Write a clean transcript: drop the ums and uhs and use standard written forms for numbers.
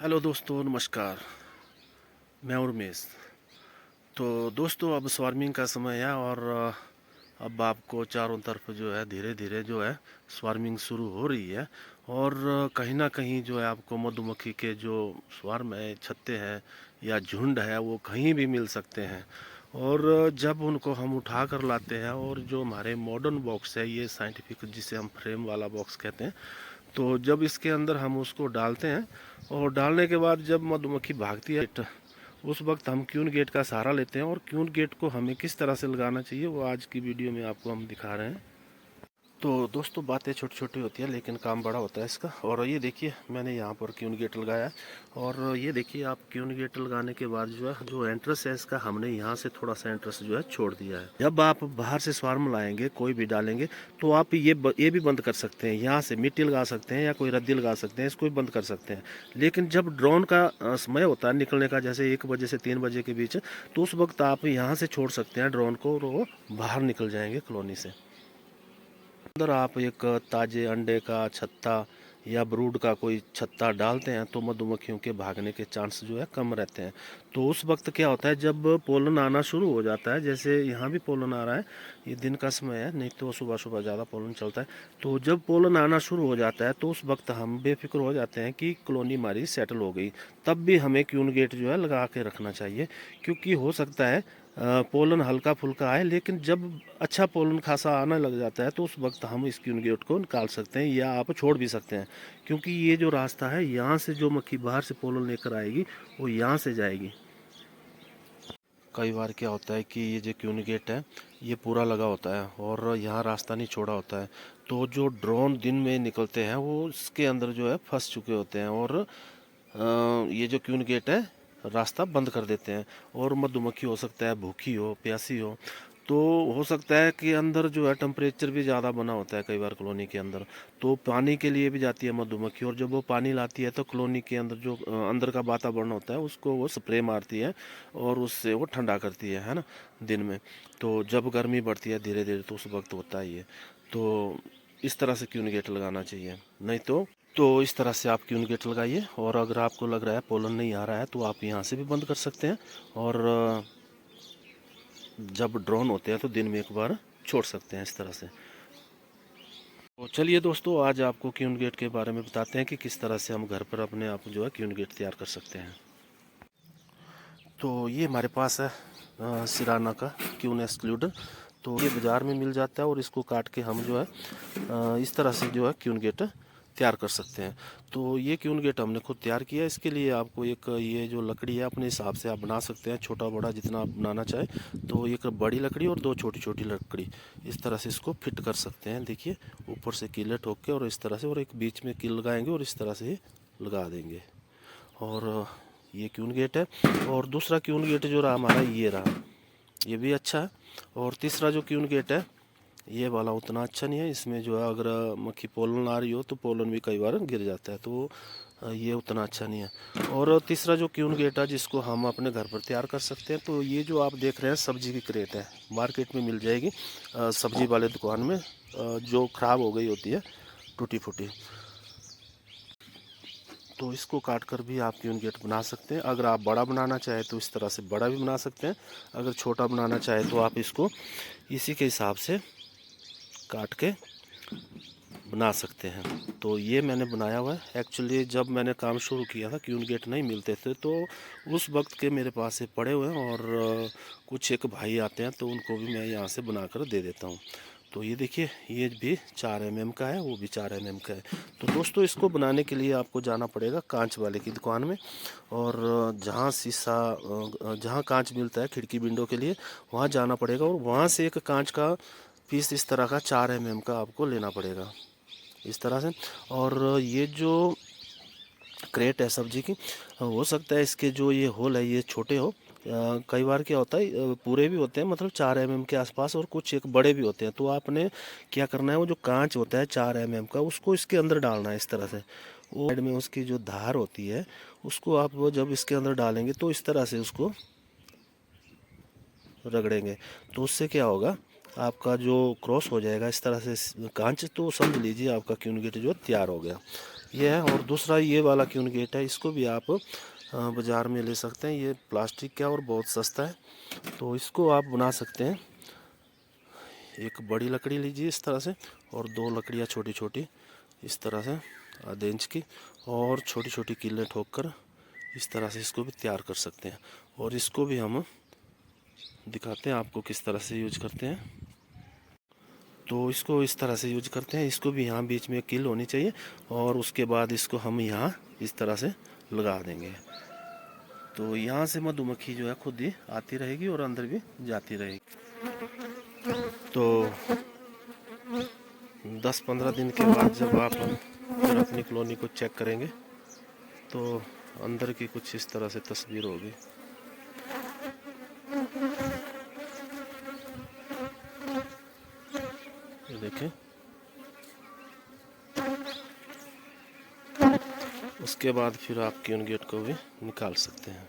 Hello दोस्तों, नमस्कार। मैं उर्मेश। तो दोस्तों, अब स्वार्मिंग का समय है और अब आपको चारों तरफ जो है धीरे धीरे जो है स्वार्मिंग शुरू हो रही है। और कहीं ना कहीं जो है आपको मधुमक्खी के जो स्वार्म है, छत्ते हैं या झुंड है, वो कहीं भी मिल सकते हैं। और जब उनको हम उठा कर लाते हैं, और जो हमारे मॉडर्न बॉक्स है, ये साइंटिफिक जिसे हम फ्रेम वाला बॉक्स कहते हैं, तो जब इसके अंदर हम उसको डालते हैं और डालने के बाद जब मधुमक्खी भागती है, उस वक्त हम क्यून गेट का सहारा लेते हैं। और क्यून गेट को हमें किस तरह से लगाना चाहिए, वो आज की वीडियो में आपको हम दिखा रहे हैं। तो दोस्तों, बातें छोटी छोटी होती है लेकिन काम बड़ा होता है इसका। और ये देखिए, मैंने यहाँ पर क्यून गेट लगाया है। और ये देखिए, आप क्यून गेट लगाने के बाद जो है जो एंट्रेंस है इसका, हमने यहाँ से थोड़ा सा एंट्रेंस जो है छोड़ दिया है। जब आप बाहर से स्वार्म लाएंगे, कोई भी डालेंगे, तो आप ये भी बंद कर सकते हैं। यहाँ से मिट्टी लगा सकते हैं या कोई रद्दी लगा सकते हैं, इसको भी बंद कर सकते हैं। लेकिन जब ड्रोन का समय होता है निकलने का, जैसे 1 बजे से 3 बजे के बीच, तो उस वक्त आप यहाँ से छोड़ सकते हैं ड्रोन को, और वो बाहर निकल जाएंगे कॉलोनी से। अंदर आप एक ताजे अंडे का छत्ता या ब्रूड का कोई छत्ता डालते हैं तो मधुमक्खियों के भागने के चांस जो है कम रहते हैं। तो उस वक्त क्या होता है, जब पोलन आना शुरू हो जाता है, जैसे यहाँ भी पोलन आ रहा है, ये दिन का समय है, नहीं तो सुबह सुबह ज़्यादा पोलन चलता है। तो जब पोलन आना शुरू हो जाता है तो उस वक्त हम बेफिक्र हो जाते हैं कि कॉलोनी हमारी सेटल हो गई। तब भी हमें क्यून गेट जो है लगा के रखना चाहिए, क्योंकि हो सकता है पोलन हल्का फुल्का आए, लेकिन जब अच्छा पोलन खासा आने लग जाता है तो उस वक्त हम इस क्यून गेट को निकाल सकते हैं या आप छोड़ भी सकते हैं। क्योंकि ये जो रास्ता है, यहाँ से जो मक्खी बाहर से पोलन लेकर आएगी वो यहाँ से जाएगी। कई बार क्या होता है कि ये जो क्यून गेट है ये पूरा लगा होता है और यहाँ रास्ता नहीं छोड़ा होता है। तो जो ड्रोन दिन में निकलते हैं वो इसके अंदर जो है फंस चुके होते हैं, और ये जो क्यून गेट है रास्ता बंद कर देते हैं। और मधुमक्खी हो सकता है भूखी हो, प्यासी हो, तो हो सकता है कि अंदर जो है टेम्परेचर भी ज़्यादा बना होता है कई बार कॉलोनी के अंदर, तो पानी के लिए भी जाती है मधुमक्खी। और जब वो पानी लाती है तो कॉलोनी के अंदर जो अंदर का वातावरण होता है उसको वो स्प्रे मारती है और उससे वो ठंडा करती है ना, दिन में। तो जब गर्मी बढ़ती है धीरे धीरे तो उस वक्त होता ही है। तो इस तरह से क्यून गेट लगाना चाहिए। नहीं तो इस तरह से आप क्यून गेट लगाइए। और अगर आपको लग रहा है पोलन नहीं आ रहा है तो आप यहाँ से भी बंद कर सकते हैं। और जब ड्रोन होते हैं तो दिन में एक बार छोड़ सकते हैं इस तरह से। तो चलिए दोस्तों, आज आपको क्यून गेट के बारे में बताते हैं कि किस तरह से हम घर पर अपने आप जो है क्यून गेट तैयार कर सकते हैं। तो ये हमारे पास है सिराना का क्यून एक्सक्लूडर। तो ये बाज़ार में मिल जाता है और इसको काट के हम जो है इस तरह से जो है क्यून गेट तैयार कर सकते हैं। तो ये क्यून गेट हमने खुद तैयार किया। इसके लिए आपको एक ये जो लकड़ी है अपने हिसाब से आप बना सकते हैं, छोटा बड़ा जितना आप बनाना चाहें। तो एक बड़ी लकड़ी और 2 छोटी छोटी लकड़ी, इस तरह से इसको फिट कर सकते हैं। देखिए, ऊपर से कीले ठोक के और इस तरह से, और एक बीच में कील लगाएंगे और इस तरह से लगा देंगे। और ये क्यून गेट है। और दूसरा क्यून गेट जो रहा हमारा, ये रहा, ये भी अच्छा है। और तीसरा जो क्यून गेट है ये वाला उतना अच्छा नहीं है। इसमें जो है अगर मक्खी पोलन आ रही हो तो पोलन भी कई बार गिर जाता है, तो ये उतना अच्छा नहीं है। और तीसरा जो क्यून गेट है जिसको हम अपने घर पर तैयार कर सकते हैं, तो ये जो आप देख रहे हैं सब्जी की क्रेट है, मार्केट में मिल जाएगी सब्जी वाले दुकान में, जो ख़राब हो गई होती है, टूटी फूटी। तो इसको काट कर भी आप क्यून गेट बना सकते हैं। अगर आप बड़ा बनाना चाहें तो इस तरह से बड़ा भी बना सकते हैं। अगर छोटा बनाना चाहें तो आप इसको इसी के हिसाब से काट के बना सकते हैं। तो ये मैंने बनाया हुआ है। एक्चुअली जब मैंने काम शुरू किया था क्यून गेट नहीं मिलते थे, तो उस वक्त के मेरे पास ये पड़े हुए हैं। और कुछ एक भाई आते हैं तो उनको भी मैं यहाँ से बना कर दे देता हूँ। तो ये देखिए, ये भी 4 mm का है, वो भी 4 mm का है। तो दोस्तों, इसको बनाने के लिए आपको जाना पड़ेगा कांच वाले की दुकान में। और जहाँ शीशा जहाँ कांच मिलता है खिड़की विंडो के लिए, वहाँ जाना पड़ेगा और वहाँ से एक कांच का पीस इस तरह का 4 mm का आपको लेना पड़ेगा, इस तरह से। और ये जो क्रेट है सब्जी की, हो सकता है इसके जो ये होल है ये छोटे हो। कई बार क्या होता है पूरे भी होते हैं, मतलब 4 mm के आसपास, और कुछ एक बड़े भी होते हैं। तो आपने क्या करना है, वो जो कांच होता है 4 mm का, उसको इसके अंदर डालना है इस तरह से। वो साइड में उसकी जो धार होती है उसको आप वो जब इसके अंदर डालेंगे तो इस तरह से उसको रगड़ेंगे। तो उससे क्या होगा, आपका जो क्रॉस हो जाएगा इस तरह से कांच, तो समझ लीजिए आपका क्यून गेट जो तैयार हो गया। ये है। और दूसरा ये वाला क्यून गेट है, इसको भी आप बाज़ार में ले सकते हैं। ये प्लास्टिक का और बहुत सस्ता है, तो इसको आप बना सकते हैं। एक बड़ी लकड़ी लीजिए इस तरह से, और दो लकड़ियाँ छोटी छोटी इस तरह से आधे इंच की, और छोटी छोटी कीलें ठोक कर इस तरह से इसको भी तैयार कर सकते हैं। और इसको भी हम दिखाते हैं आपको किस तरह से यूज करते हैं। तो इसको इस तरह से यूज करते हैं। इसको भी यहाँ बीच में कील होनी चाहिए, और उसके बाद इसको हम यहाँ इस तरह से लगा देंगे। तो यहाँ से मधुमक्खी जो है खुद ही आती रहेगी और अंदर भी जाती रहेगी। तो 10-15 दिन के बाद जब आप फिर अपनी कॉलोनी को चेक करेंगे, तो अंदर की कुछ इस तरह से तस्वीर होगी। ये देखें। उसके बाद फिर आप क्यून गेट को भी निकाल सकते हैं।